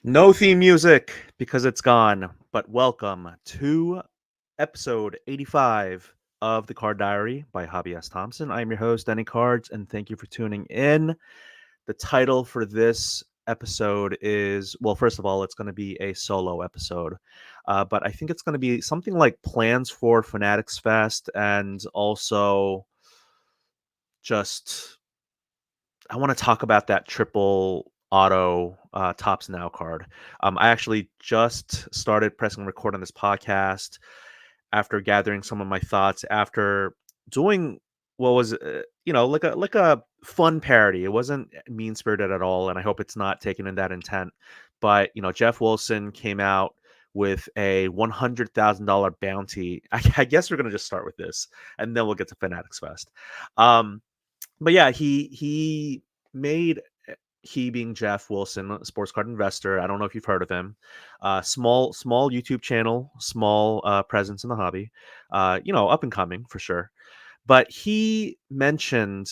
No theme music because it's gone, but welcome to episode 85 of the Card Diary by Hobby Thompson. I'm your host, Danny Cards, and thank you for tuning in. The title for this episode is well, first of all, it's going to be a solo episode, but I think it's going to be something like plans for Fanatics Fest and also just I want to talk about that triple auto tops now card. I actually just started pressing record on this podcast after gathering some of my thoughts after doing what was like a fun parody. It wasn't mean spirited at all, and I hope it's not taken in that intent. But Jeff Wilson came out with a $100,000 bounty. I guess we're gonna just start with this, and then we'll get to Fanatics Fest. Um, but yeah, he made he being Jeff Wilson, a sports card investor. I don't know if you've heard of him. Small YouTube channel, small presence in the hobby. Up and coming for sure. But he mentioned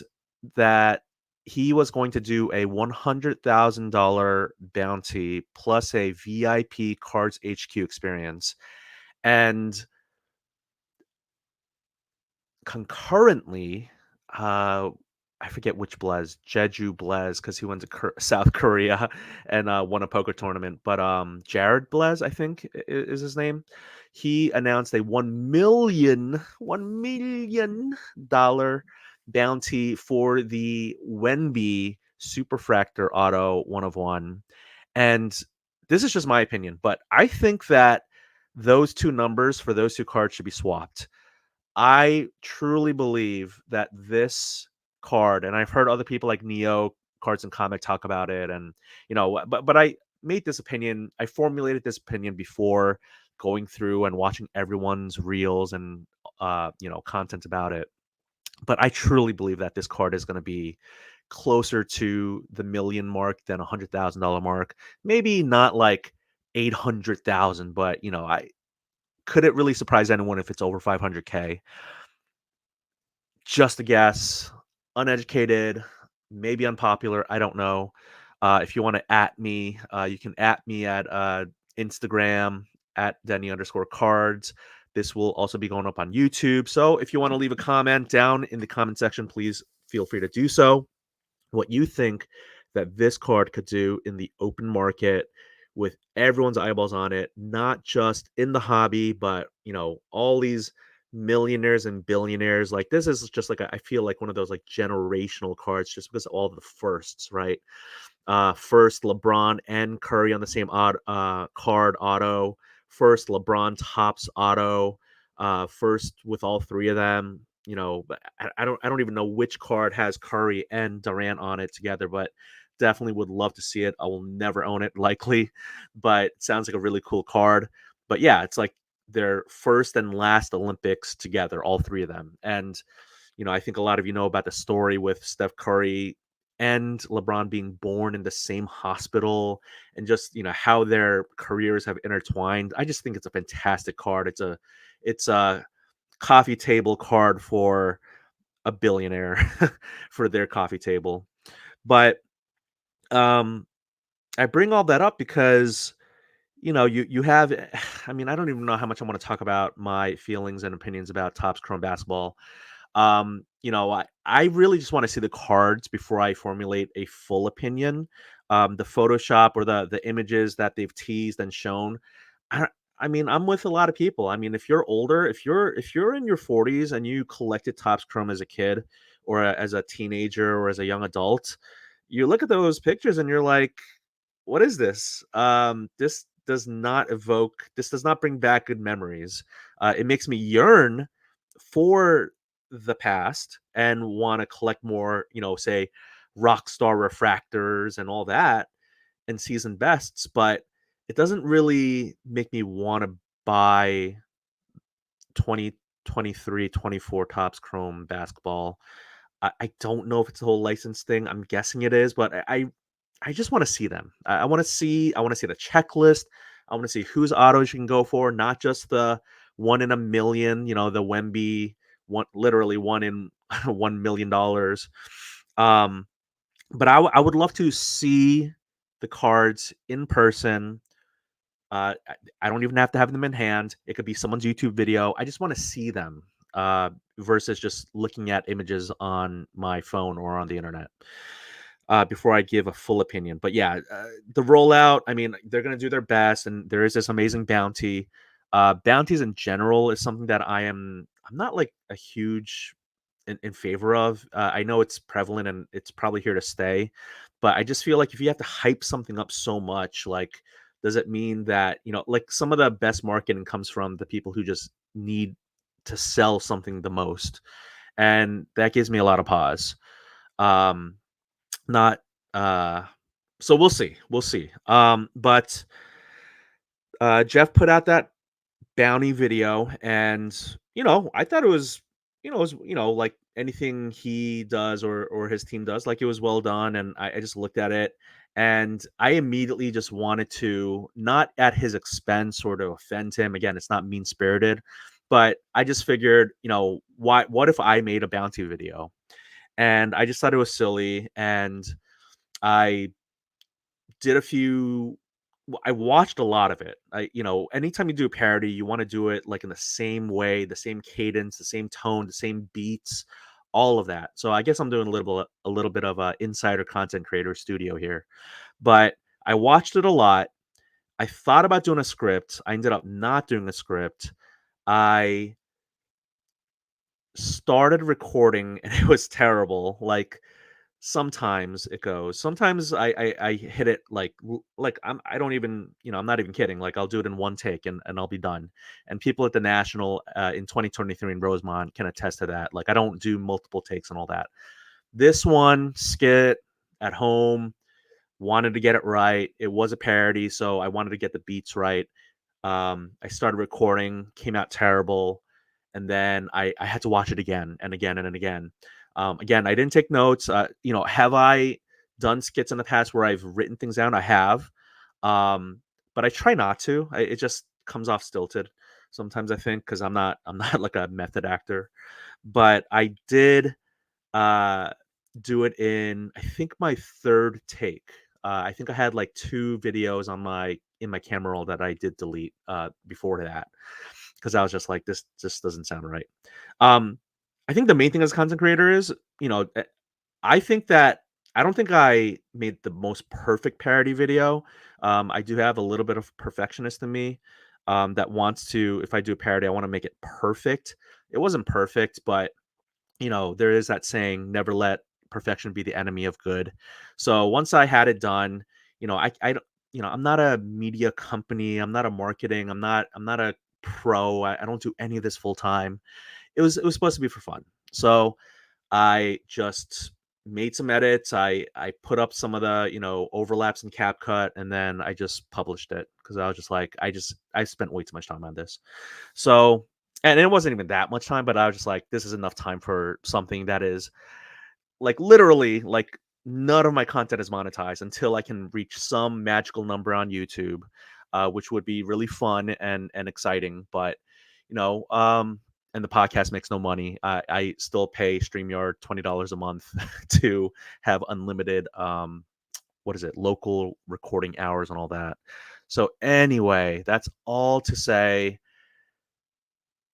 that he was going to do a $100,000 bounty plus a VIP Cards HQ experience, and concurrently, uh, I forget which Blez, Jeju Blez, because he went to South Korea and won a poker tournament. But Jared Blez, I think is his name. He announced a $1 million bounty for the Wenby Superfractor Auto 1 of 1, and this is just my opinion, but I think that those two numbers for those two cards should be swapped. I truly believe that this card, and I've heard other people like Neo Cards and Comic talk about it, and but I made this opinion. I formulated this opinion before going through and watching everyone's reels and content about it. But I truly believe that this card is going to be closer to the million mark than $100,000 mark. Maybe not like 800,000, but I could it really surprise anyone if it's over 500K? Just a guess, uneducated, maybe unpopular. I don't know. If you want to at me, you can at me at Instagram at Denny_cards. This will also be going up on YouTube. So if you want to leave a comment down in the comment section, please feel free to do so. What you think that this card could do in the open market with everyone's eyeballs on it, not just in the hobby, but all these millionaires and billionaires. Like this is just like I feel like one of those like generational cards just because of all the firsts, right? First LeBron and Curry on the same card auto, first LeBron tops auto, first with all three of them. But I don't even know which card has Curry and Durant on it together, but definitely would love to see it. I will never own it likely, but it sounds like a really cool card. But yeah, it's like their first and last Olympics together, all three of them. And I think a lot of you know about the story with Steph Curry and LeBron being born in the same hospital and just, how their careers have intertwined. I just think it's a fantastic card. It's a coffee table card for a billionaire for their coffee table. But um I bring all that up because you have I mean, I don't even know how much I want to talk about my feelings and opinions about Topps Chrome basketball. I really just want to see the cards before I formulate a full opinion. The Photoshop or the images that they've teased and shown. I, I mean, I'm with a lot of people. I mean, if you're older, if you're in your 40s and you collected Topps Chrome as a kid or as a teenager or as a young adult, you look at those pictures and you're like, what is this? This does not bring back good memories. It makes me yearn for the past and want to collect more, say Rockstar refractors and all that and season bests, but it doesn't really make me want to buy 2023, 24 Topps Chrome basketball. I don't know if it's a whole license thing. I'm guessing it is, but I just want to see them. I want to see the checklist. I want to see whose autos you can go for, not just the 1 in a million, the Wemby one, literally one in $1 million. Um, but I would love to see the cards in person. I don't even have to have them in hand. It could be someone's YouTube video. I just want to see them versus just looking at images on my phone or on the internet before I give a full opinion. But yeah, the rollout, I mean, they're going to do their best, and there is this amazing bounty. Bounties in general is something that I'm not like a huge in favor of. I know it's prevalent and it's probably here to stay, but I just feel like if you have to hype something up so much, like, does it mean that, like some of the best marketing comes from the people who just need to sell something the most? And that gives me a lot of pause. Um, not, uh, so we'll see. We'll see. But Jeff put out that bounty video, and I thought it was, like anything he does or his team does, like, it was well done. And I just looked at it, and I immediately just wanted to, not at his expense or to offend him. Again, it's not mean spirited, but I just figured, what if I made a bounty video? And I just thought it was silly, and I did a few I watched a lot of it. Anytime you do a parody, you want to do it like in the same way, the same cadence, the same tone, the same beats, all of that. So I guess I'm doing a little bit of a insider content creator studio here. But I watched it a lot. I thought about doing a script. I ended up not doing a script. I started recording and it was terrible. Like, sometimes it goes. Sometimes I hit it like I don't even, I'm not even kidding. Like, I'll do it in one take and I'll be done. And people at the National in 2023 in Rosemont can attest to that. Like, I don't do multiple takes and all that. This one skit at home, wanted to get it right. It was a parody, so I wanted to get the beats right. I started recording, came out terrible, and then I had to watch it again and again and again. Again, I didn't take notes. Have I done skits in the past where I've written things down? I have, but I try not to. It just comes off stilted sometimes. I think because I'm not like a method actor, but I did uh, do it in, I think, my third take. I think I had like two videos on my in my camera roll that I did delete before that because I was just like, this just doesn't sound right. Um, I think the main thing as a content creator is, I think that I don't think I made the most perfect parody video. I do have a little bit of perfectionist in me that wants to, if I do a parody, I want to make it perfect. It wasn't perfect, but there is that saying, never let perfection be the enemy of good. So once I had it done, I don't, I'm not a media company. I'm not a marketing. I'm not a pro. I don't do any of this full time. It was supposed to be for fun. So I just made some edits. I put up some of the, overlaps in CapCut, and then I just published it because I was just like, I spent way too much time on this. So, and it wasn't even that much time, but I was just like, this is enough time for something that is like literally like none of my content is monetized until I can reach some magical number on YouTube, which would be really fun and exciting. But you know, um, and the podcast makes no money. I still pay StreamYard $20 a month to have unlimited what is it, local recording hours and all that. So anyway, that's all to say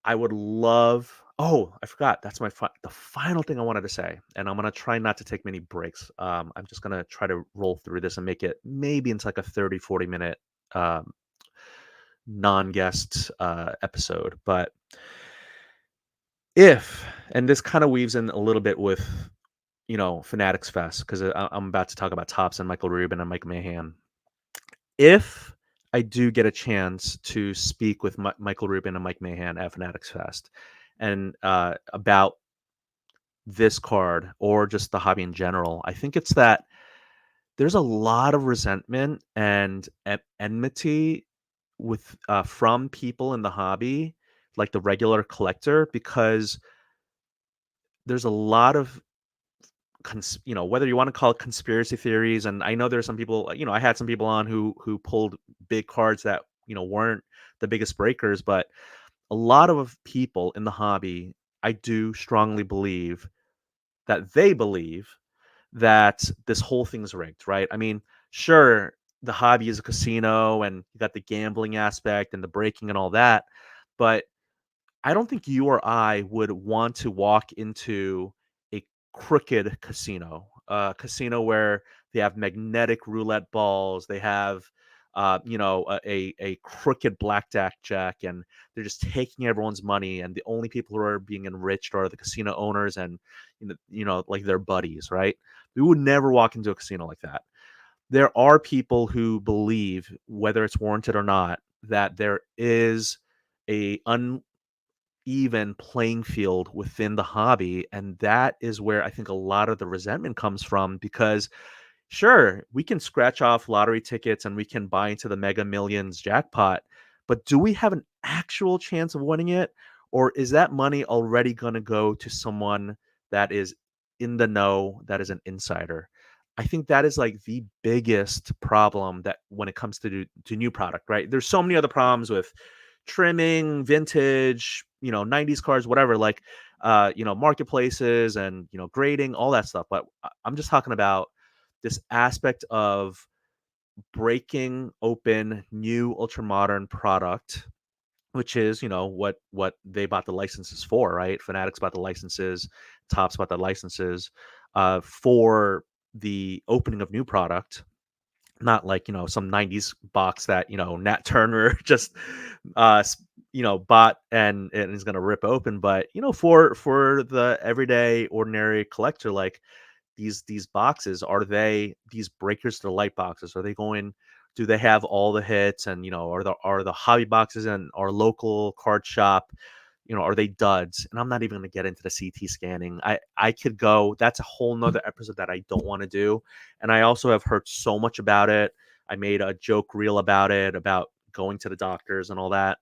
I would love. Oh, I forgot. That's the final thing I wanted to say, and I'm gonna try not to take many breaks. I'm just gonna try to roll through this and make it maybe into like a 30-40 minute um, non-guest episode. But if, and this kind of weaves in a little bit with Fanatics Fest, because I'm about to talk about Thompson, Michael Rubin, and Mike Mahan. If I do get a chance to speak with Michael Rubin and Mike Mahan at Fanatics Fest, and about this card or just the hobby in general, I think it's that there's a lot of resentment and enmity with from people in the hobby, like the regular collector, because there's a lot of whether you want to call it conspiracy theories. And I know there's some people, I had some people on who pulled big cards that weren't the biggest breakers, but a lot of people in the hobby, I do strongly believe that they believe that this whole thing's rigged, right? I mean, sure, the hobby is a casino and you got the gambling aspect and the breaking and all that, but I don't think you or I would want to walk into a crooked casino, a casino where they have magnetic roulette balls, they have, a crooked blackjack jack, and they're just taking everyone's money, and the only people who are being enriched are the casino owners and like their buddies, right? We would never walk into a casino like that. There are people who believe, whether it's warranted or not, that there is a even playing field within the hobby. And that is where I think a lot of the resentment comes from because sure, we can scratch off lottery tickets and we can buy into the Mega Millions jackpot, but do we have an actual chance of winning it? Or is that money already going to go to someone that is in the know, that is an insider? I think that is like the biggest problem that when it comes to new product, right? There's so many other problems with trimming, vintage, 90s cars, whatever, like marketplaces and grading, all that stuff. But I'm just talking about this aspect of breaking open new ultra modern product, which is what they bought the licenses for, right? Fanatics bought the licenses, Tops bought the licenses for the opening of new product, not like some 90s box that Nat Turner just bought and is going to rip open, but for the everyday ordinary collector, like these boxes, are they these breakers to the light boxes? Are they going, do they have all the hits? And are the hobby boxes and our local card shop, are they duds? And I'm not even going to get into the CT scanning. I could go, that's a whole nother episode that I don't want to do. And I also have heard so much about it. I made a joke reel about it, about going to the doctors and all that.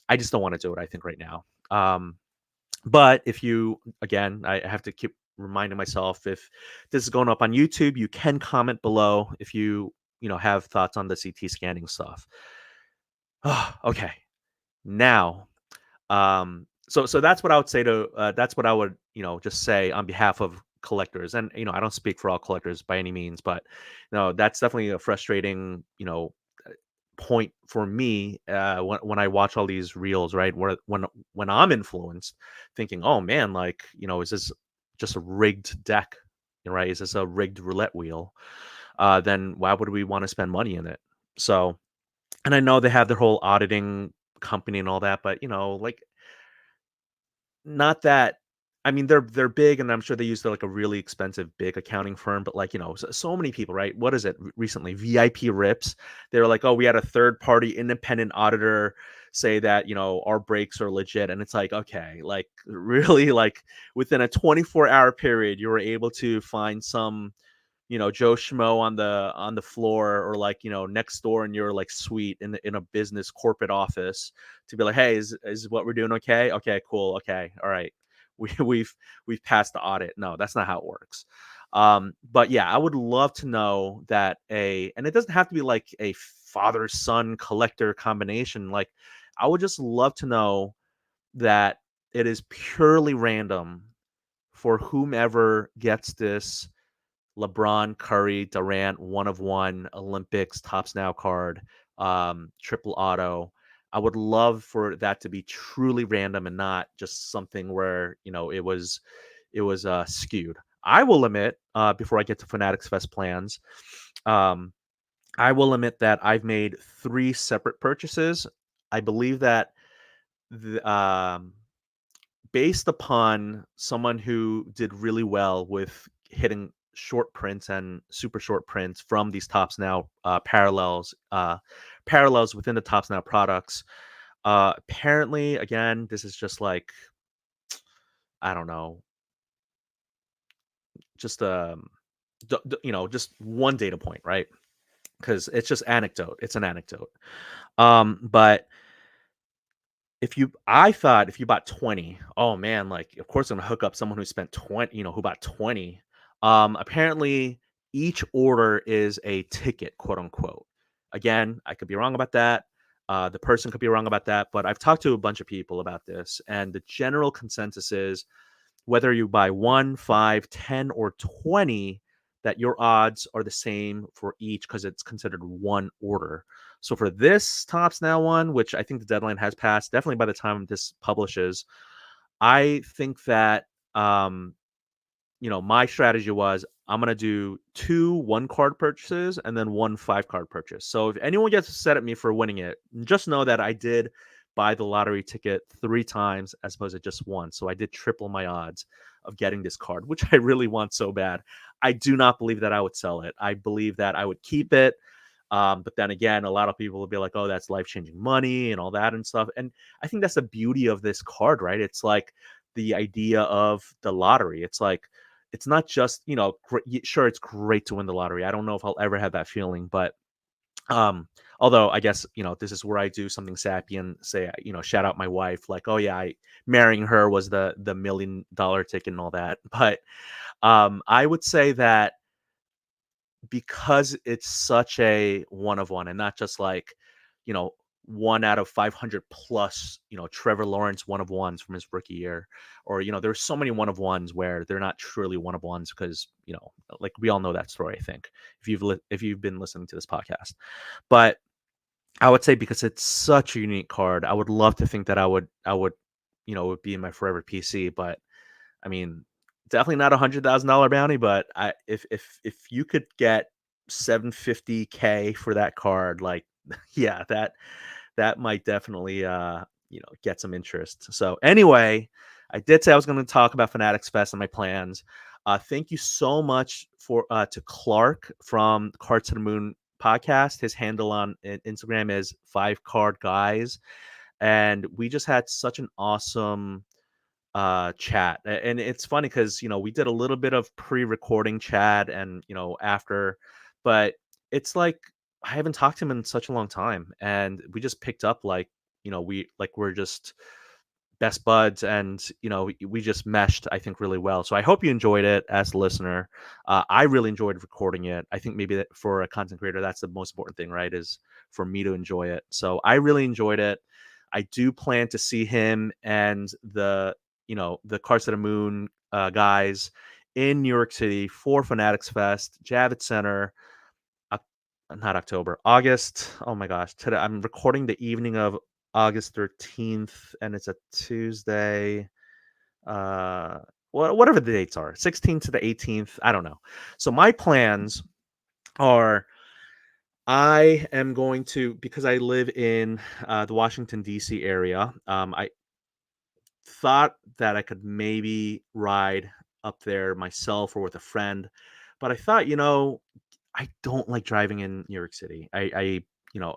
I just don't want to do it, I think, right now. But if you, again, I have to keep reminding myself, if this is going up on YouTube, you can comment below if you have thoughts on the CT scanning stuff. Okay. Now, so that's what I would say that's what I would, just say on behalf of collectors. And, I don't speak for all collectors by any means, but, that's definitely a frustrating, point for me when I watch all these reels, right? Where when I'm influenced, thinking, oh man, like is this just a rigged deck, right? Is this a rigged roulette wheel? Then why would we want to spend money in it? So, and I know they have their whole auditing company and all that, but like not that. I mean, they're big, and I'm sure they use like a really expensive big accounting firm. But like so many people, right? What is it recently? VIP Rips. They were like, oh, we had a third party independent auditor say that our breaks are legit, and it's like, okay, like really, like within a 24-hour period, you were able to find some Joe Schmo on the floor, or like next door in your like suite in a business corporate office, to be like, hey, is what we're doing okay? Okay, cool. Okay, all right, we've passed the audit. No, that's not how it works. But yeah, I would love to know that, and it doesn't have to be like a father son collector combination. Like, I would just love to know that it is purely random for whomever gets this LeBron Curry Durant 1 of 1 Olympics Tops Now card, triple auto. I would love for that to be truly random and not just something where it was skewed. I will admit, before I get to Fanatics Fest plans, um, I will admit that I've made 3 separate purchases. I believe that the, based upon someone who did really well with hitting short prints and super short prints from these Tops Now parallels within the Tops Now products. Apparently, again, this is just like, I don't know, just just one data point, right? Because it's just anecdote. It's an anecdote. But I thought if you bought 20, oh man, like of course I'm gonna hook up someone who spent 20, who bought 20. Apparently each order is a ticket, quote unquote. Again, I could be wrong about that. The person could be wrong about that, but I've talked to a bunch of people about this, and the general consensus is whether you buy 1, 5, 10, or 20, that your odds are the same for each because it's considered one order. So for this Tops Now one, which I think the deadline has passed, definitely by the time this publishes, I think that my strategy was I'm gonna do two one card purchases and then one five card purchase. So if anyone gets upset at me for winning it, just know that I did buy the lottery ticket three times as opposed to just one. So I did triple my odds of getting this card, which I really want so bad. I do not believe that I would sell it. I believe that I would keep it. But then again, a lot of people will be like, oh, that's life changing money and all that and stuff. And I think that's the beauty of this card, right? It's like the idea of the lottery. It's like, it's not just, sure, it's great to win the lottery. I don't know if I'll ever have that feeling, but um, although I guess, this is where I do something sappy and say, shout out my wife, like, oh yeah, marrying her was the $1 million ticket and all that. But I would say that because it's such a one of one and not just like, you know, one out of 500 plus, Trevor Lawrence one of ones from his rookie year, or, there's so many one of ones where they're not truly one of ones because, like we all know that story, I think, if you've been listening to this podcast. But I would say because it's such a unique card, I would love to think that I would, it would be in my forever PC, but I mean, definitely not $100,000 bounty, but if you could get 750K for that card, like, yeah, that might definitely get some interest. So anyway, I did say I was going to talk about Fanatics Fest and my plans. Thank you so much for to Clark from Cards to the Moon podcast. His handle on Instagram is 5card guys, and we just had such an awesome chat. And it's funny because we did a little bit of pre-recording chat and after, but it's like I haven't talked to him in such a long time, and we just picked up like we're just best buds, and we just meshed, I think, really well. So I hope you enjoyed it as a listener. I really enjoyed recording it. I think maybe that for a content creator, that's the most important thing, right, is for me to enjoy it. So I really enjoyed it. I do plan to see him and the Cars to the Moon guys in New York City for Fanatics Fest, Javits Center, not October, August. Oh my gosh, today I'm recording the evening of August 13th, and it's a Tuesday. Uh, whatever the dates are, 16th to the 18th. I don't know. So my plans are I am going to, because I live in the Washington D.C. area. I thought that I could maybe ride up there myself or with a friend, but I thought, I don't like driving in New York City. You know,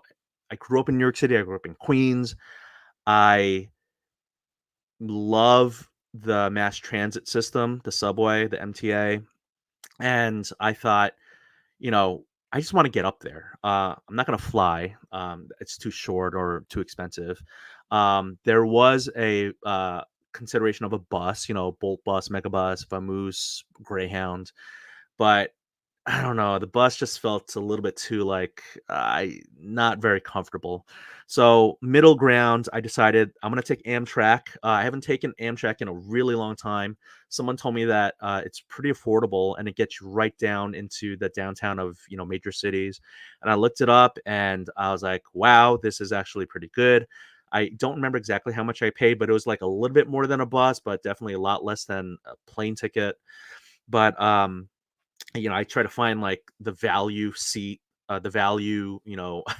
I grew up in New York City. I grew up in Queens. I love the mass transit system, the subway, the MTA, and I thought, you know, I just want to get up there. I'm not going to fly. It's too short or too expensive. There was a consideration of a bus, Bolt bus, Megabus, Vamoose, Greyhound, but I don't know. The bus just felt a little bit too like I not very comfortable. So middle ground, I decided I'm gonna take Amtrak. I haven't taken Amtrak in a really long time. Someone told me that it's pretty affordable and it gets you right down into the downtown of major cities. And I looked it up and I was like, wow, this is actually pretty good. I don't remember exactly how much I paid, but it was like a little bit more than a bus, but definitely a lot less than a plane ticket. But I try to find like the value seat, the value, it's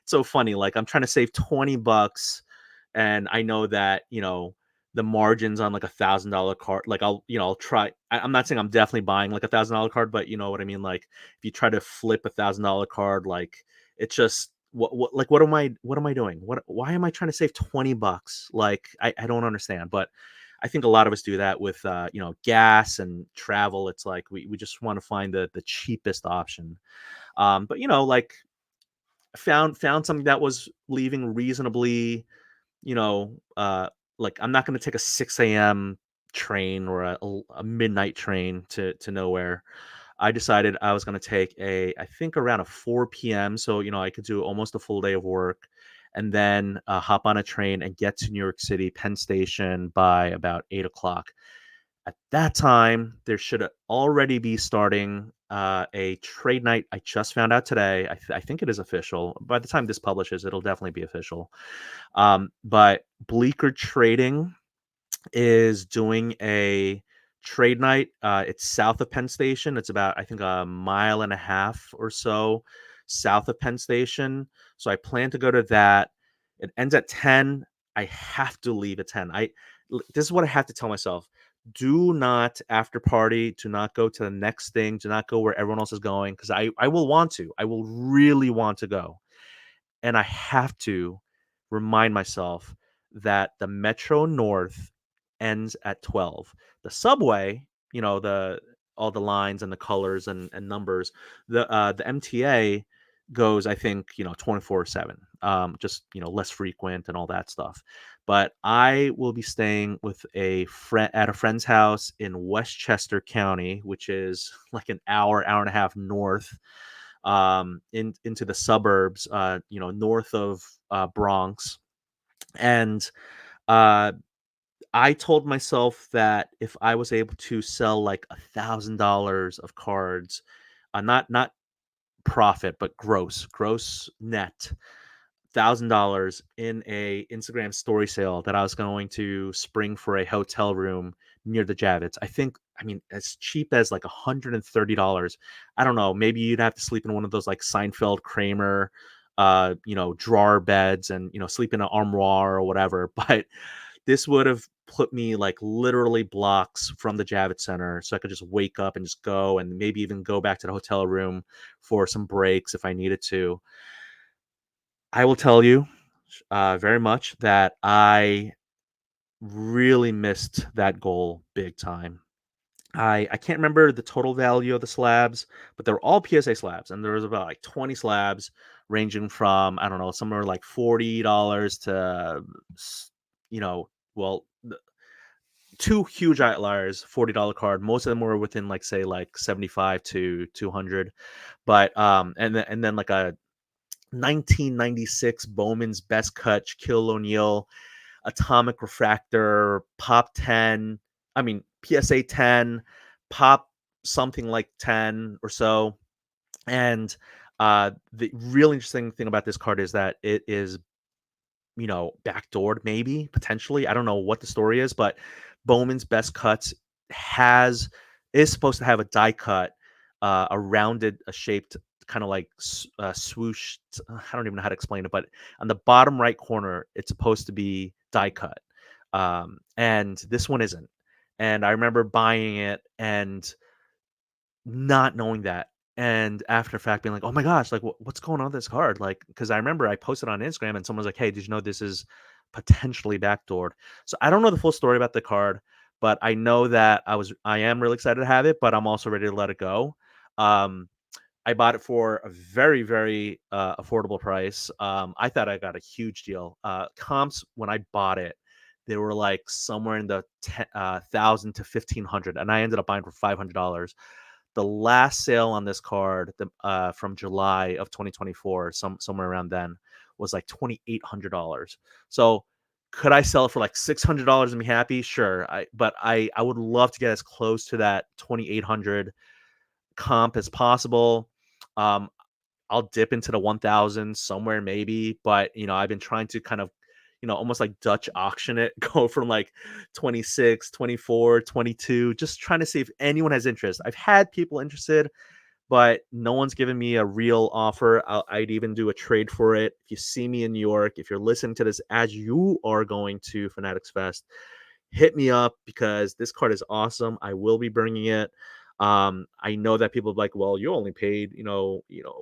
so funny. Like I'm trying to save $20 and I know that, the margins on like $1,000 card, like I'll try. I'm not saying I'm definitely buying like $1,000 card, but you know what I mean? Like if you try to flip $1,000 card, like it's just, what am I doing? Why am I trying to save $20? Like I don't understand, but I think a lot of us do that with gas and travel. It's like we just want to find the cheapest option. But like found something that was leaving reasonably, you know, uh like I'm not going to take a 6 a.m. train or a midnight train to nowhere. I decided I was going to take I think around a 4 p.m. So, I could do almost a full day of work and then hop on a train and get to New York City, Penn Station by about 8 o'clock. At that time, there should already be starting a trade night. I just found out today. I think it is official. By the time this publishes, it'll definitely be official. But Bleecker Trading is doing a trade night. It's south of Penn Station. It's about, I think, a mile and a half or so south of Penn Station. So I plan to go to that. It ends at 10. I have to leave at 10. This is what I have to tell myself. Do not after party. Do not go to the next thing. Do not go where everyone else is going, because I will want to. I will really want to go, and I have to remind myself that the Metro North ends at 12. The subway, the all the lines and the colors and numbers, the MTA goes, I think, 24/7. Just, less frequent and all that stuff. But I will be staying with a friend at a friend's house in Westchester County, which is like an hour and a half north, into the suburbs, north of Bronx. And uh, I told myself that if I was able to sell like $1,000 of cards, not profit, but gross net, $1,000 in a Instagram story sale, that I was going to spring for a hotel room near the Javits. I mean, as cheap as like $130. I don't know. Maybe you'd have to sleep in one of those like Seinfeld Kramer, drawer beds, and, sleep in an armoire or whatever. But this would have put me like literally blocks from the Javits Center, so I could just wake up and just go, and maybe even go back to the hotel room for some breaks if I needed to. I will tell you, very much, that I really missed that goal big time. I can't remember the total value of the slabs, but they were all PSA slabs, and there was about like 20 slabs, ranging from, I don't know, somewhere like $40 to, s- you know, well, two huge outliers, $40 card. Most of them were within, like, say, like 75 to 200. But and then like a 1996 Bowman's Best Cut Shaquille O'Neal Atomic Refractor Pop 10. I mean, PSA 10, Pop something like 10 or so. And the really interesting thing about this card is that it is, backdoored, maybe, potentially. I don't know what the story is, but Bowman's Best Cuts has is supposed to have a die cut, a rounded, a shaped, kind of like swooshed. I don't even know how to explain it, but on the bottom right corner, it's supposed to be die cut, and this one isn't. And I remember buying it and not knowing that, and after fact being like, "Oh my gosh, like, what's going on with this card?" Like, because I remember I posted on Instagram and someone was like, "Hey, did you know this is potentially backdoored?" So I don't know the full story about the card, but I know that I am really excited to have it, but I'm also ready to let it go. Um, I bought it for a very, very affordable price. I thought I got a huge deal. Comps, when I bought it, they were like somewhere in the 1,000 to 1,500, and I ended up buying for $500. The last sale on this card, from July of 2024, somewhere around then, was like $2,800. So could I sell it for like $600 and be happy? Sure. But I would love to get as close to that 2,800 comp as possible. Um, I'll dip into the 1,000 somewhere maybe, but, I've been trying to kind of, almost like Dutch auction it, go from like 26, 24, 22, just trying to see if anyone has interest. I've had people interested, but no one's given me a real offer. I'd even do a trade for it. If you see me in New York, if you're listening to this as you are going to Fanatics Fest, hit me up, because this card is awesome. I will be bringing it. I know that people are like, well, you only paid,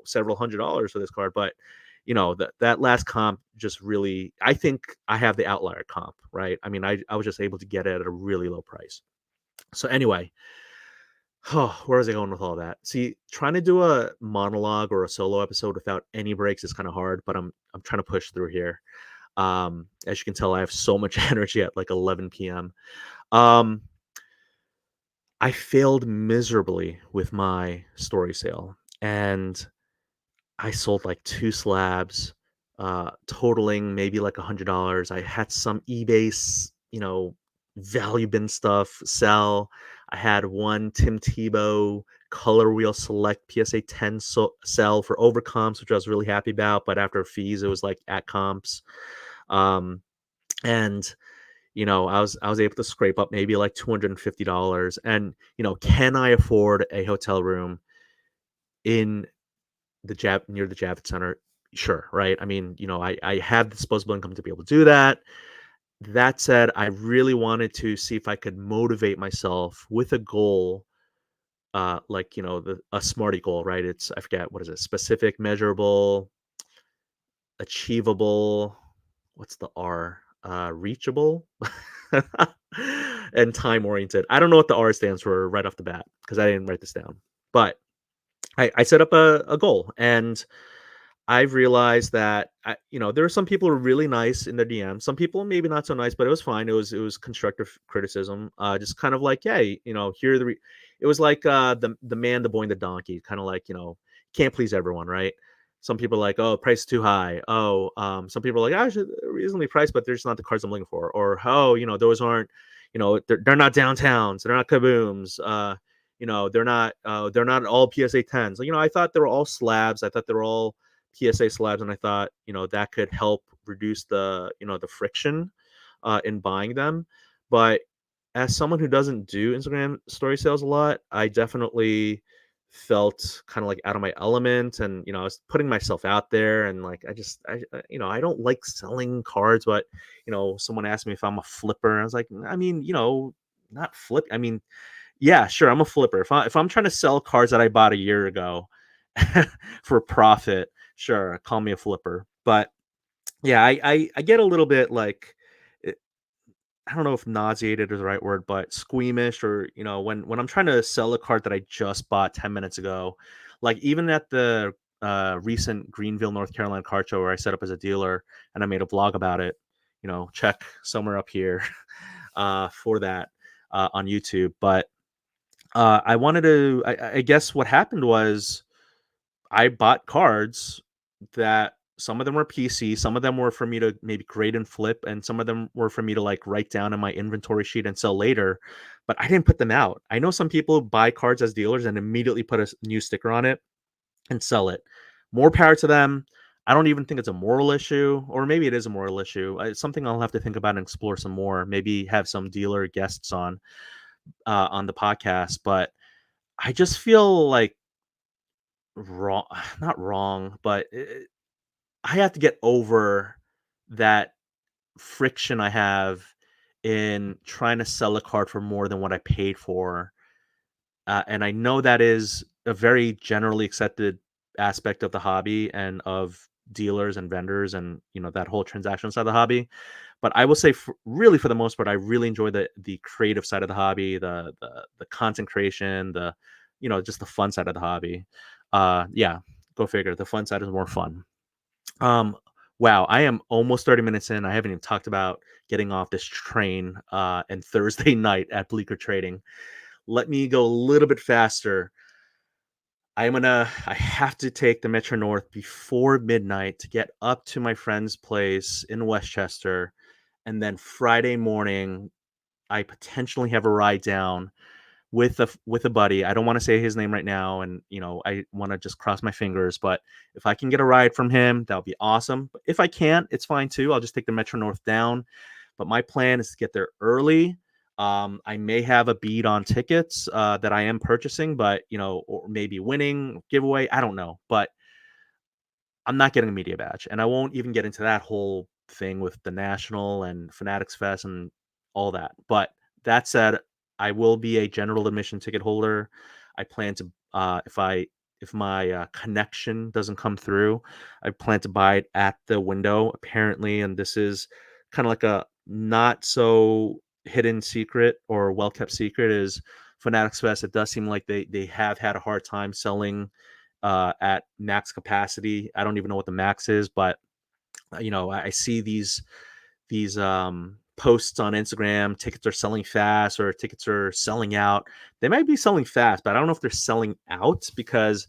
several $100s for this card, but that last comp just really, I think I have the outlier comp, right? I mean, I was just able to get it at a really low price. So anyway, oh, where was I going with all that? See, trying to do a monologue or a solo episode without any breaks is kind of hard, but I'm trying to push through here. As you can tell, I have so much energy at like 11 p.m. Um, I failed miserably with my story sale, and I sold like two slabs, totaling maybe like $100. I had some eBay, value bin stuff sell. I had one Tim Tebow Color Wheel Select PSA 10 sell for overcomps, which I was really happy about. But after fees, it was like at comps. Um, and I was able to scrape up maybe like $250. And can I afford a hotel room in near the Javits Center? Sure, right? I mean, I have disposable income to be able to do that. That said, I really wanted to see if I could motivate myself with a goal, like a SMARTY goal, right? It's I forget what is it? Specific, measurable, achievable. What's the R? Reachable, and time oriented. I don't know what the R stands for right off the bat because I didn't write this down, but I set up a goal, and I've realized that there are some people who are really nice in their DM. Some people maybe not so nice, but it was fine. It was constructive criticism. Just kind of like, hey, here are it was like the man, the boy, and the donkey. Kind of like can't please everyone, right? Some people are like, oh, price is too high. Oh, some people are like, I should reasonably priced, but they're just not the cards I'm looking for. Or oh, those aren't, they're not downtowns. They're not kabooms. They're not all PSA 10s. I thought they were all slabs. I thought they were all PSA slabs, and I thought that could help reduce the friction in buying them. But as someone who doesn't do Instagram story sales a lot, I definitely felt kind of like out of my element, and I was putting myself out there, and like I don't like selling cards, but someone asked me if I'm a flipper. I was like, I mean, not flip. I mean, yeah, sure, I'm a flipper. If I'm trying to sell cards that I bought a year ago for profit, sure, call me a flipper. But yeah, I get a little bit like I don't know if nauseated is the right word, but squeamish, or when I'm trying to sell a card that I just bought 10 minutes ago, like even at the recent Greenville, North Carolina card show where I set up as a dealer and I made a vlog about it, check somewhere up here for that on YouTube. But I wanted to, I guess what happened was I bought cards that some of them were PC, some of them were for me to maybe grade and flip, and some of them were for me to like write down in my inventory sheet and sell later. But I didn't put them out. I know some people buy cards as dealers and immediately put a new sticker on it and sell it. More power to them. I don't even think it's a moral issue, or maybe it is a moral issue. It's something I'll have to think about and explore some more. Maybe have some dealer guests on the podcast. But I just feel like wrong, not wrong, but I have to get over that friction I have in trying to sell a card for more than what I paid for. And I know that is a very generally accepted aspect of the hobby and of dealers and vendors and that whole transaction side of the hobby. But I will say, really, for the most part, I really enjoy the creative side of the hobby, the content creation, the just the fun side of the hobby. Yeah, go figure. The fun side is more fun. Um, wow, I am almost 30 minutes in. I haven't even talked about getting off this train and Thursday night at Bleecker Trading. Let me go a little bit faster. I have to take the Metro North before midnight to get up to my friend's place in Westchester. And then Friday morning, I potentially have a ride down with a buddy. I don't want to say his name right now, and I want to just cross my fingers. But if I can get a ride from him, that would be awesome. But if I can't, it's fine too. I'll just take the Metro North down. But my plan is to get there early. I may have a bead on tickets that I am purchasing, but or maybe winning giveaway. I don't know, but I'm not getting a media badge, and I won't even get into that whole thing with the National and Fanatics Fest and all that. But that said, I will be a general admission ticket holder. I plan to, if my connection doesn't come through, I plan to buy it at the window. Apparently, and this is kind of like a not so hidden secret or well kept secret, is Fanatics Fest. It does seem like they have had a hard time selling at max capacity. I don't even know what the max is, but I see these posts on Instagram. Tickets are selling fast, or tickets are selling out. They might be selling fast, but I don't know if they're selling out because.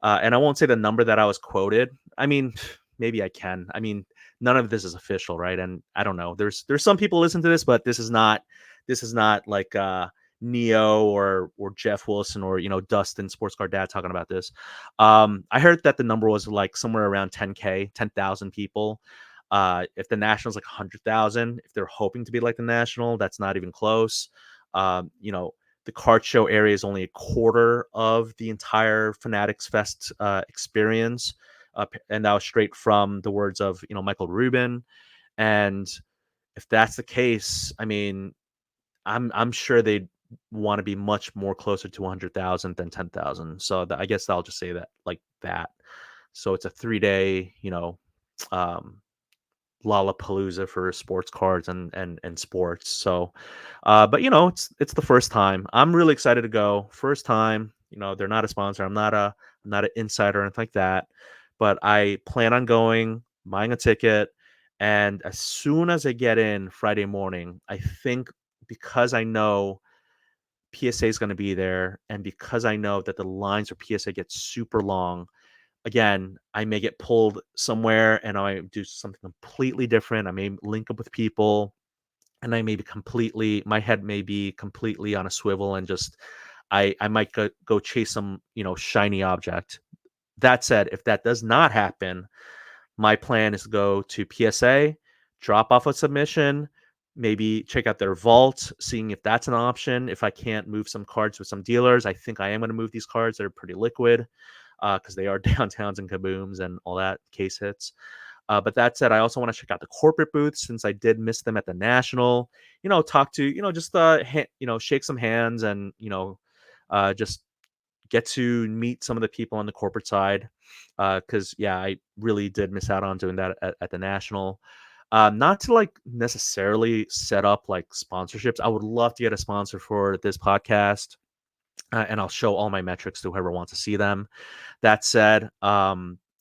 And I won't say the number that I was quoted. I mean, maybe I can. I mean, none of this is official, right? And I don't know. There's some people listen to this, but this is not like Neo or Jeff Wilson or Dustin Sports Car Dad talking about this. I heard that the number was like somewhere around 10K, 10,000 people. If the national's like 100,000, if they're hoping to be like the national, that's not even close. The card show area is only a quarter of the entire Fanatics Fest experience, and that was straight from the words of Michael Rubin. And if that's the case, I mean, I'm sure they'd want to be much more closer to 100,000 than 10,000. So I guess I'll just say that like that. So it's a 3 day, um, Lollapalooza for sports cards and sports. So, but it's the first time. I'm really excited to go. First time. They're not a sponsor. I'm not an insider or anything like that. But I plan on going, buying a ticket, and as soon as I get in Friday morning, I think because I know PSA is going to be there, and because I know that the lines for PSA get super long, again, I may get pulled somewhere and I do something completely different. I may link up with people and my head may be completely on a swivel and just, I might go chase some, shiny object. That said, if that does not happen, my plan is to go to PSA, drop off a submission, maybe check out their vault, seeing if that's an option. If I can't move some cards with some dealers, I think I am going to move these cards. They're pretty liquid because they are downtowns and kabooms and all that case hits. But that said, I also want to check out the corporate booths since I did miss them at the national. Talk to just shake some hands and just get to meet some of the people on the corporate side. Because yeah, I really did miss out on doing that at the national. Not to like necessarily set up like sponsorships. I would love to get a sponsor for this podcast, and I'll show all my metrics to whoever wants to see them. That said,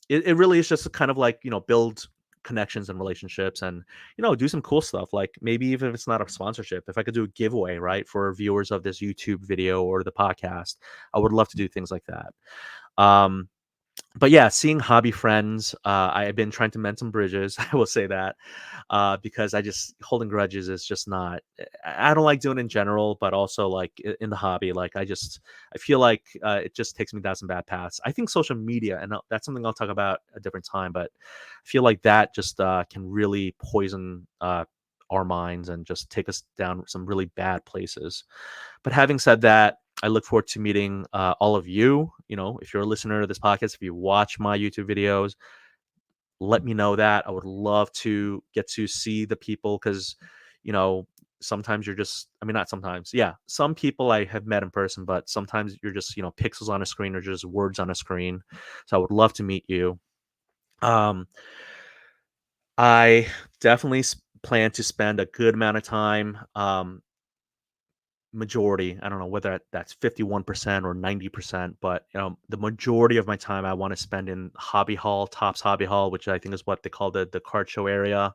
it really is just kind of like build connections and relationships and do some cool stuff, like maybe even if it's not a sponsorship, if I could do a giveaway right for viewers of this YouTube video or the podcast, I would love to do things like that. um but yeah, seeing hobby friends, I've been trying to mend some bridges. I will say that, because I just holding grudges is just not. I don't like doing it in general, but also like in the hobby, like I feel like it just takes me down some bad paths. I think social media, and that's something I'll talk about a different time, but I feel like that just can really poison our minds and just take us down some really bad places. But having said that, I look forward to meeting all of you. If you're a listener to this podcast, if you watch my YouTube videos, let me know that. I would love to get to see the people because, you know, sometimes you're just, I mean, not sometimes, yeah, some people I have met in person, but sometimes you're just, pixels on a screen or just words on a screen. So I would love to meet you. Um, I definitely plan to spend a good amount of time. Majority, I don't know whether that's 51% or 90%, but the majority of my time I want to spend in Hobby Hall, Tops Hobby Hall, which I think is what they call the card show area.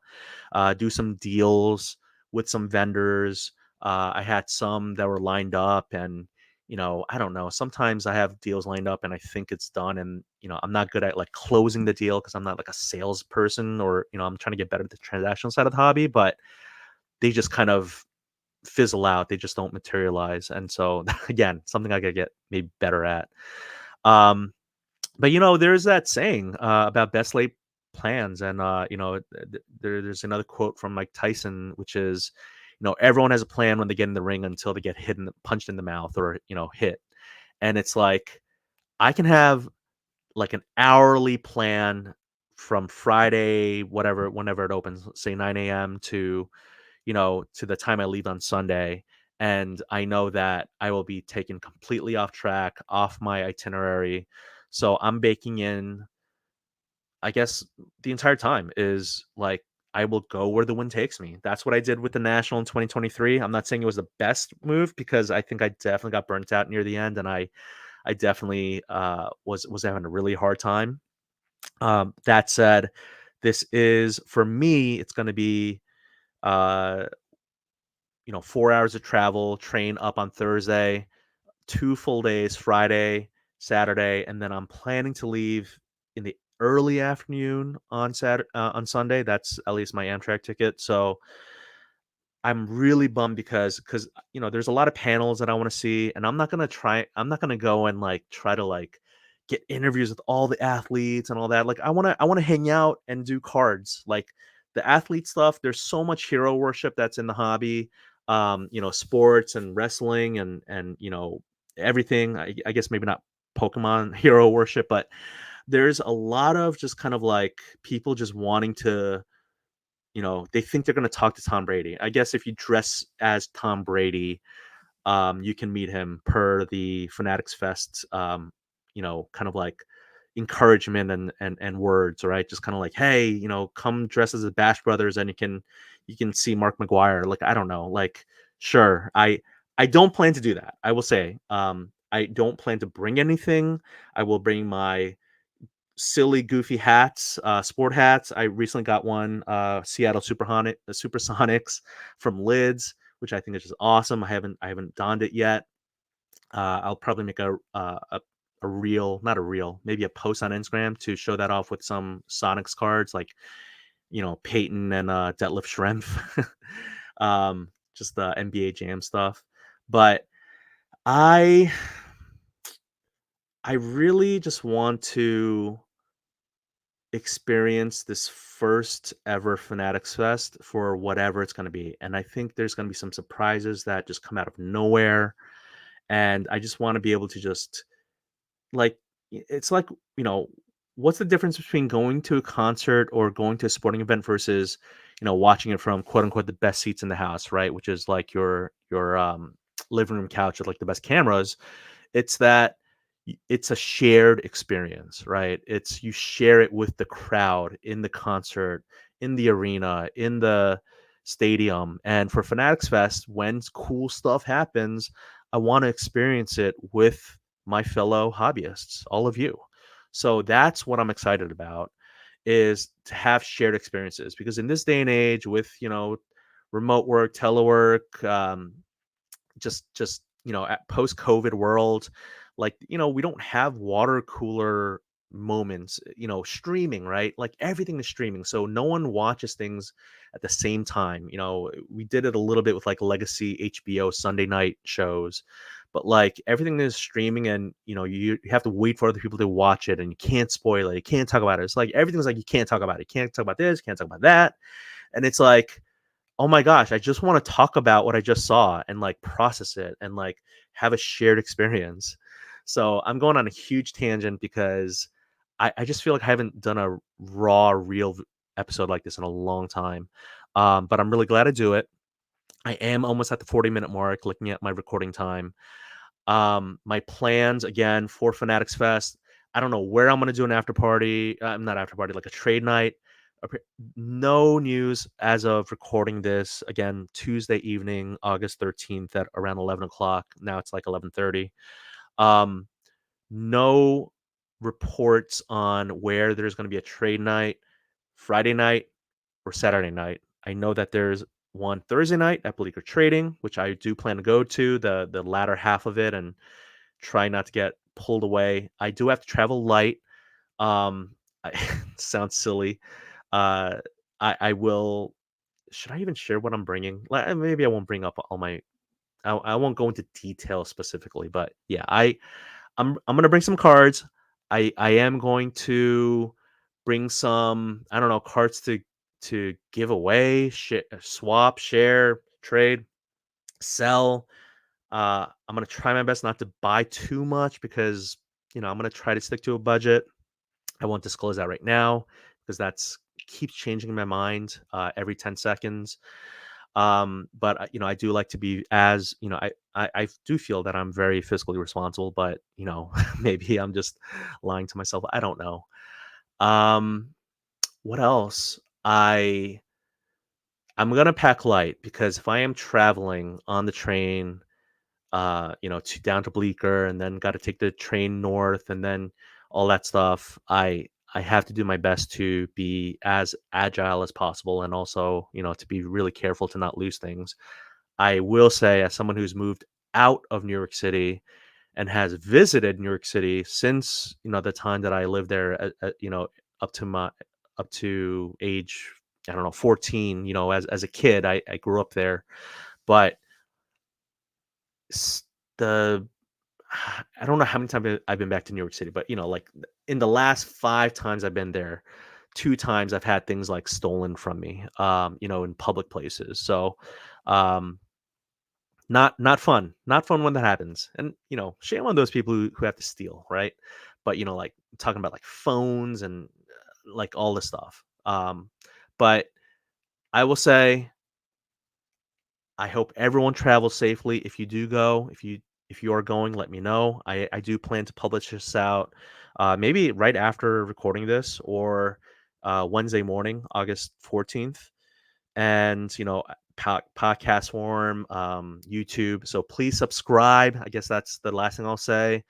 Do some deals with some vendors. I had some that were lined up, and I don't know. Sometimes I have deals lined up and I think it's done, and I'm not good at like closing the deal because I'm not like a salesperson, or I'm trying to get better at the transactional side of the hobby, but they just kind of fizzle out. They just don't materialize. And so again, something I gotta get maybe better at. Um, but there's that saying about best laid plans, and there's another quote from Mike Tyson, which is, everyone has a plan when they get in the ring until they get punched in the mouth or hit. And it's like I can have like an hourly plan from Friday, whatever, whenever it opens, say 9 a.m. to the time I leave on Sunday. And I know that I will be taken completely off track, off my itinerary. So I'm baking in, I guess the entire time is like, I will go where the wind takes me. That's what I did with the National in 2023. I'm not saying it was the best move because I think I definitely got burnt out near the end, and I definitely was having a really hard time. That said, this is for me. It's going to be uh 4 hours of travel, train up on Thursday, 2 full days, Friday, Saturday, and then I'm planning to leave in the early afternoon on Sunday. That's at least my Amtrak ticket. So I'm really bummed because there's a lot of panels that I wanna see, and I'm not gonna go and, like, try to, like, get interviews with all the athletes and all that. Like, I wanna hang out and do cards. Like, the athlete stuff, there's so much hero worship that's in the hobby, sports and wrestling and everything. I guess maybe not Pokemon hero worship, but there's a lot of just kind of, like, people just wanting to they think they're gonna talk to Tom Brady. I guess if you dress as Tom Brady, you can meet him per the Fanatics Fest, kind of like encouragement and words, right? Just kind of like, hey, come dress as the Bash Brothers, and you can see Mark McGuire. Like, I don't know, like, sure. I don't plan to do that. I will say, I don't plan to bring anything. I will bring my silly, goofy hats, sport hats. I recently got one, Seattle Supersonics from Lids, which I think is just awesome. I haven't donned it yet. I'll probably make a reel, not a reel, maybe a post on Instagram to show that off with some Sonics cards, like Peyton and Detlef Schrempf, just the NBA Jam stuff. But I I really just want to experience this first ever Fanatics Fest for whatever it's going to be. And I think there's going to be some surprises that just come out of nowhere. And I just want to be able to just like, it's like, you know, what's the difference between going to a concert or going to a sporting event versus, watching it from quote unquote the best seats in the house, right? Which is like your living room couch with like the best cameras. It's that it's a shared experience, right? It's you share it with the crowd in the concert, in the arena, in the stadium. And for Fanatics Fest, when cool stuff happens, I want to experience it with my fellow hobbyists, all of you. So that's what I'm excited about is to have shared experiences because in this day and age with, remote work, telework, just at post COVID world, like we don't have water cooler moments, streaming, right? Like everything is streaming, so no one watches things at the same time. We did it a little bit with like legacy HBO Sunday night shows, but like everything is streaming, and you have to wait for other people to watch it, and you can't spoil it, you can't talk about it. It's like everything's like you can't talk about it, you can't talk about this, can't talk about that. And it's like, oh my gosh, I just want to talk about what I just saw and like process it and like have a shared experience. So I'm going on a huge tangent because I just feel like I haven't done a raw, real episode like this in a long time. But I'm really glad to do it. I am almost at the 40-minute mark looking at my recording time. My plans again for Fanatics Fest. I don't know where I'm gonna do an after party. Not after party, like a trade night. Appa- No news as of recording this. Again, Tuesday evening, August 13th at around 11 o'clock. Now it's like 11:30. Um, no reports on where there's going to be a trade night, Friday night or Saturday night. I know that there's one Thursday night at Bleecker Trading, which I do plan to go to the latter half of it and try not to get pulled away. I do have to travel light. I, sounds silly. Uh, I will. Should I even share what I'm bringing? Maybe I won't bring up all my. I won't go into detail specifically, but yeah, I'm gonna bring some cards. I am going to bring some, I don't know, cards to give away, swap, share, trade, sell. I'm gonna try my best not to buy too much because I'm gonna try to stick to a budget. I won't disclose that right now because that's keeps changing in my mind every 10 seconds. But I do like to be as I do feel that I'm very fiscally responsible, but maybe I'm just lying to myself. I don't know. Um, what else? I'm gonna pack light because if I am traveling on the train, to down to Bleecker and then got to take the train north and then all that stuff. I have to do my best to be as agile as possible and also, to be really careful to not lose things. I will say, as someone who's moved out of New York City and has visited New York City since the time that I lived there, up to age I don't know, 14, as a kid, I grew up there, but s the I don't know how many times I've been back to New York City, but, like, in the last 5 times I've been there, 2 times I've had things, like, stolen from me, in public places, so, um, not fun, not fun when that happens, and, shame on those people who have to steal, right? But, like, talking about, like, phones and, like, all this stuff, but I will say I hope everyone travels safely. If you do go, if you are going, let me know. I do plan to publish this out, maybe right after recording this or Wednesday morning, August 14th, and podcast form, YouTube. So please subscribe. I guess that's the last thing I'll say.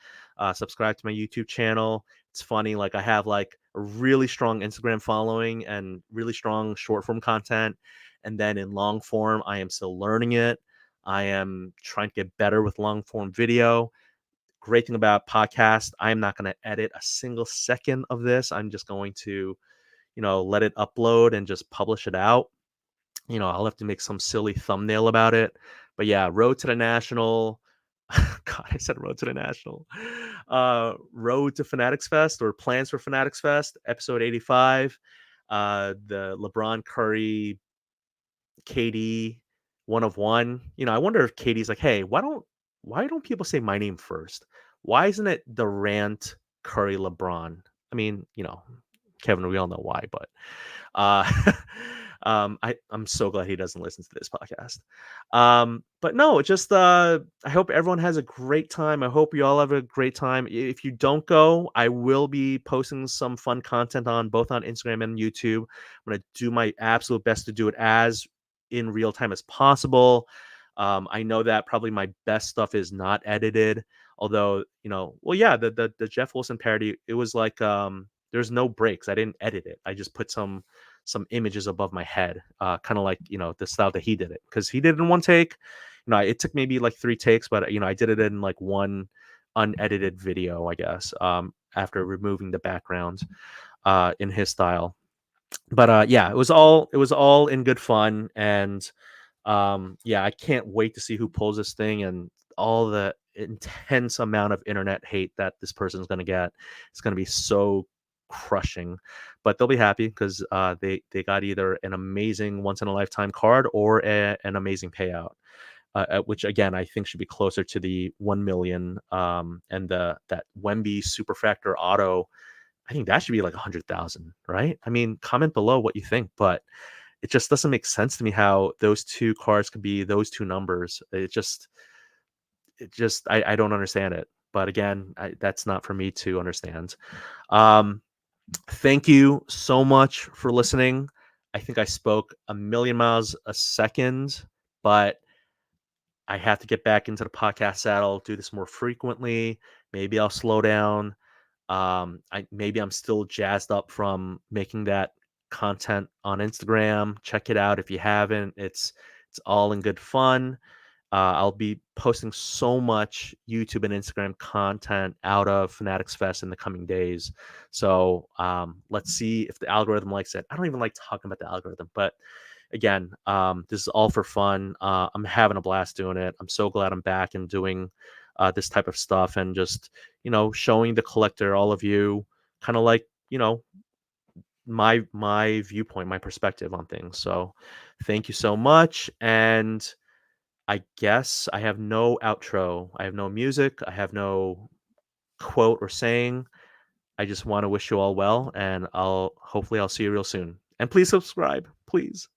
Subscribe to my YouTube channel. It's funny, like I have like a really strong Instagram following and really strong short form content, and then in long form, I am still learning it. I am trying to get better with long form video. Great thing about podcast, I am not going to edit a single second of this. I'm just going to, let it upload and just publish it out. I'll have to make some silly thumbnail about it. But yeah, Road to the National. God, I said Road to the National. Road to Fanatics Fest or Plans for Fanatics Fest, episode 85. The LeBron Curry KD one of one. I wonder if Katie's like, hey, why don't people say my name first? Why isn't it Durant Curry LeBron? I mean, Kevin, we all know why, but uh, I'm so glad he doesn't listen to this podcast. But no, it just I hope everyone has a great time. I hope you all have a great time. If you don't go, I will be posting some fun content on both on Instagram and YouTube. I'm gonna do my absolute best to do it as in real time as possible. I know that probably my best stuff is not edited, although well, yeah, the Jeff Wilson parody, it was like there's no breaks. I didn't edit it. I just put some images above my head, kind of like the style that he did it because he did it in one take. It took maybe like 3 takes, but I did it in like one unedited video, I guess. After removing the background, in his style, but yeah, it was all in good fun, and yeah, I can't wait to see who pulls this thing and all the intense amount of internet hate that this person's going to get. It's going to be so crushing, but they'll be happy because they got either an amazing once in a lifetime card or an amazing payout. Which again I think should be closer to the 1 million, and the that Wemby Superfactor auto. I think that should be like 100,000, right? I mean, comment below what you think, but it just doesn't make sense to me how those two cards could be those two numbers. I don't understand it. But again, that's not for me to understand. Um, Thank you so much for listening. I think I spoke a million miles a second, but I have to get back into the podcast saddle, do this more frequently. Maybe I'll slow down. Maybe I'm still jazzed up from making that content on Instagram. Check it out if you haven't. It's all in good fun. I'll be posting so much YouTube and Instagram content out of Fanatics Fest in the coming days. So let's see if the algorithm likes it. I don't even like talking about the algorithm, but again, this is all for fun. I'm having a blast doing it. I'm so glad I'm back and doing this type of stuff and just showing the collector, all of you, kind of like my viewpoint, my perspective on things. So thank you so much, and I guess I have no outro. I have no music. I have no quote or saying. I just want to wish you all well, and I'll see you real soon. And please subscribe, please.